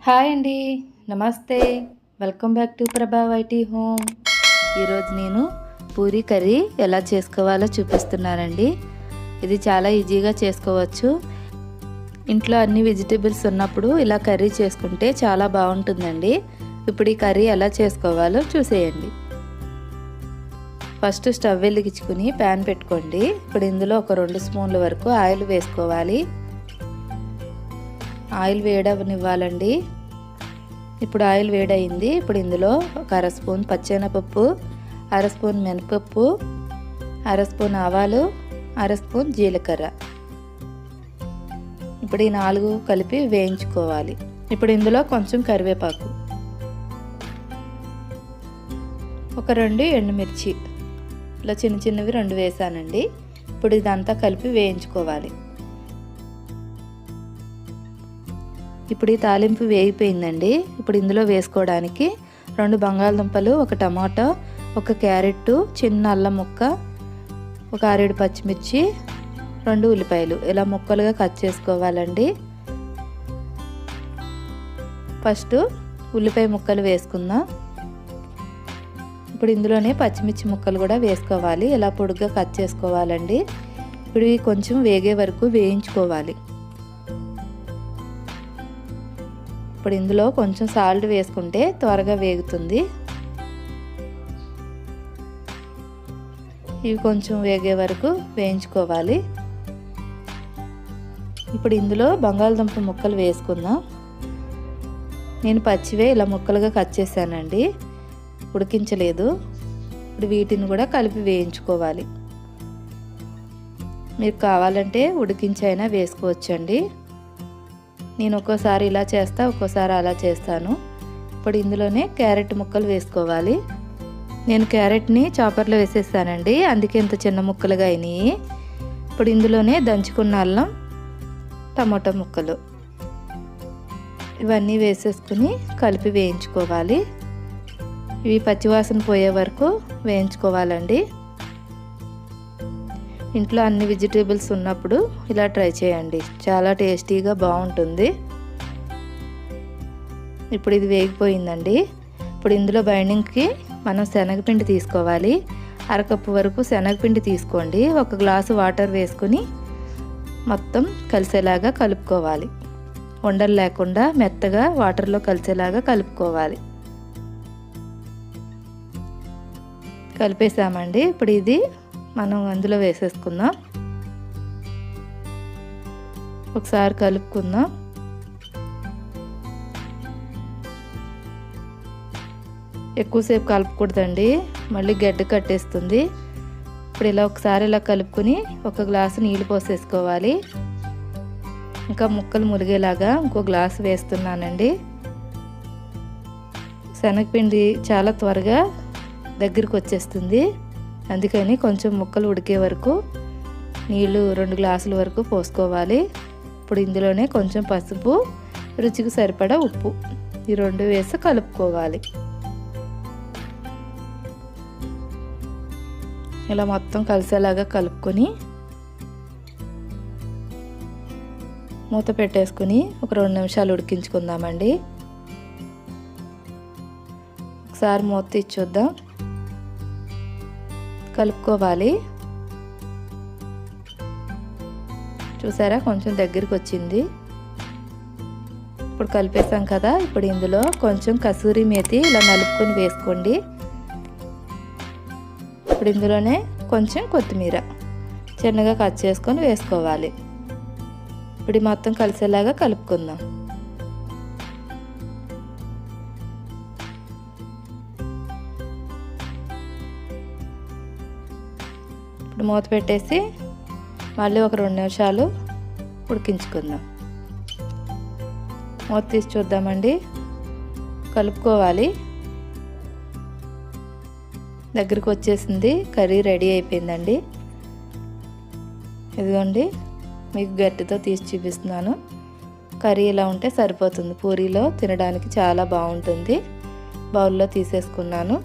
Hi అండి. నమస్తే. Welcome back to ప్రభా వైటీ హోమ్. ఈరోజు నేను పూరీ కర్రీ ఎలా చేసుకోవాలో చూపిస్తున్నానండి. ఇది చాలా ఈజీగా చేసుకోవచ్చు. ఇంట్లో అన్ని వెజిటేబుల్స్ ఉన్నప్పుడు ఇలా కర్రీ చేసుకుంటే చాలా బాగుంటుందండి. ఇప్పుడు ఈ కర్రీ ఎలా చేసుకోవాలో చూసేయండి. ఫస్ట్ స్టవ్ వెలిగించుకుని ప్యాన్ పెట్టుకోండి. ఇప్పుడు ఇందులో ఒక 2 స్పూన్ల వరకు ఆయిల్ వేసుకోవాలి. ఆయిల్ వేడనివ్వాలండి. ఇప్పుడు ఆయిల్ వేడైంది. ఇప్పుడు ఇందులో ఒక 1/2 స్పూన్ పచ్చెనపప్పు, 1/2 స్పూన్ మినపప్పు, 1/2 స్పూన్ ఆవాలు, 1/2 స్పూన్ జీలకర్ర, ఇప్పుడు ఈ 4 కలిపి వేయించుకోవాలి. ఇప్పుడు ఇందులో కొంచెం కరివేపాకు, ఒక 2 ఎండుమిర్చి ఇలా చిన్న చిన్నవి 2 వేసానండి. ఇప్పుడు ఇదంతా కలిపి వేయించుకోవాలి. ఇప్పుడు ఈ తాలింపు వేగిపోయిందండి. ఇప్పుడు ఇందులో వేసుకోవడానికి 2 బంగాళదుంపలు, ఒక టమాటో, ఒక క్యారెట్, చిన్న అల్లం ముక్క, ఒక 6 పచ్చిమిర్చి, 2 ఉల్లిపాయలు ఇలా ముక్కలుగా కట్ చేసుకోవాలండి. ఫస్ట్ ఉల్లిపాయ ముక్కలు వేసుకుందాం. ఇప్పుడు ఇందులోనే పచ్చిమిర్చి ముక్కలు కూడా వేసుకోవాలి. ఇలా పొడుగ్గా కట్ చేసుకోవాలండి. ఇప్పుడు ఇవి కొంచెం వేగే వరకు వేయించుకోవాలి. ఇప్పుడు ఇందులో కొంచెం సాల్ట్ వేసుకుంటే త్వరగా వేగుతుంది. ఇవి కొంచెం వేగే వరకు వేయించుకోవాలి. ఇప్పుడు ఇందులో బంగాళదుంప ముక్కలు వేసుకుందాం. నేను పచ్చివే ఇలా ముక్కలుగా కట్ చేశానండి, ఉడికించలేదు. ఇప్పుడు వీటిని కూడా కలిపి వేయించుకోవాలి. మీకు కావాలంటే ఉడికించైనా వేసుకోవచ్చండి. నేను ఒక్కోసారి ఇలా చేస్తా, ఒక్కోసారి అలా చేస్తాను. ఇప్పుడు ఇందులోనే క్యారెట్ ముక్కలు వేసుకోవాలి. నేను క్యారెట్ని చాపర్లో వేసేసానండి, అందుకే ఇంత చిన్న ముక్కలుగా అయినాయి. ఇప్పుడు ఇందులోనే దంచుకున్న అల్లం, టమాటా ముక్కలు ఇవన్నీ వేసేసుకుని కలిపి వేయించుకోవాలి. ఇవి పచ్చివాసన పోయే వరకు వేయించుకోవాలండి. ఇంట్లో అన్ని వెజిటేబుల్స్ ఉన్నప్పుడు ఇలా ట్రై చేయండి, చాలా టేస్టీగా బాగుంటుంది. ఇప్పుడు ఇది వేగిపోయిందండి. ఇప్పుడు ఇందులో బైండింగ్కి మనం శనగపిండి తీసుకోవాలి. 1/2 కప్పు వరకు శనగపిండి తీసుకోండి. 1 గ్లాసు వాటర్ వేసుకుని మొత్తం కలిసేలాగా కలుపుకోవాలి. ఉండలు లేకుండా మెత్తగా వాటర్లో కలిసేలాగా కలుపుకోవాలి. కలిపేసామండి. ఇప్పుడు ఇది మనం అందులో వేసేసుకుందాం. ఒకసారి కలుపుకుందాం. ఎక్కువసేపు కలుపుకూడదండి, మళ్ళీ గడ్డ కట్టేస్తుంది. ఇప్పుడు ఇలా ఒకసారి ఇలా కలుపుకొని 1 గ్లాసు నీళ్ళు పోసేసుకోవాలి. ఇంకా ముక్కలు మురిగేలాగా ఇంకో గ్లాసు వేస్తున్నానండి. శనగపిండి చాలా త్వరగా దగ్గరికి వచ్చేస్తుంది, అందుకని కొంచెం ముక్కలు ఉడికే వరకు నీళ్ళు 2 గ్లాసుల వరకు పోసుకోవాలి. ఇప్పుడు ఇందులోనే కొంచెం పసుపు, రుచికి సరిపడా ఉప్పు ఈ 2 వేసి కలుపుకోవాలి. ఇలా మొత్తం కలిసేలాగా కలుపుకొని మూత పెట్టేసుకుని ఒక 2 నిమిషాలు ఉడికించుకుందామండి. ఒకసారి మూత తీసి చూద్దాం. కలుపుకోవాలి. చూసారా, కొంచెం దగ్గరికి వచ్చింది. ఇప్పుడు కలిపేసాం కదా. ఇప్పుడు ఇందులో కొంచెం కసూరి మేతి ఇలా నలుపుకొని వేసుకోండి. ఇప్పుడు ఇందులోనే కొంచెం కొత్తిమీర చిన్నగా కట్ చేసుకొని వేసుకోవాలి. ఇప్పుడు మొత్తం కలిసేలాగా కలుపుకుందాం. ఇప్పుడు మూత పెట్టేసి మళ్ళీ ఒక 2 నిమిషాలు ఉడికించుకుందాం. మూత తీసి చూద్దామండి. కలుపుకోవాలి. దగ్గరికి వచ్చేసింది, కర్రీ రెడీ అయిపోయిందండి. ఇదిగోండి, మీకు గట్టితో తీసి చూపిస్తున్నాను. కర్రీ ఇలా ఉంటే సరిపోతుంది. పూరీలో తినడానికి చాలా బాగుంటుంది. బౌల్లో తీసేసుకున్నాను.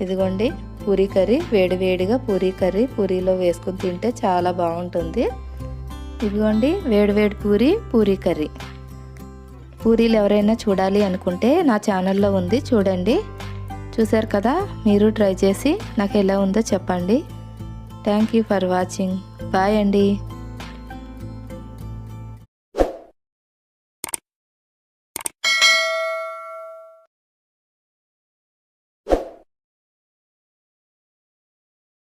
ఇదిగోండి పూరీ కర్రీ, వేడివేడిగా పూరీ కర్రీ పూరీలో వేసుకుని తింటే చాలా బాగుంటుంది. ఇదిగోండి వేడివేడి పూరీ కర్రీ. పూరీలు ఎవరైనా చూడాలి అనుకుంటే నా ఛానల్లో ఉంది, చూడండి. చూశారు కదా, మీరు ట్రై చేసి నాకు ఎలా ఉందో చెప్పండి. Thank you for watching. Bye అండి.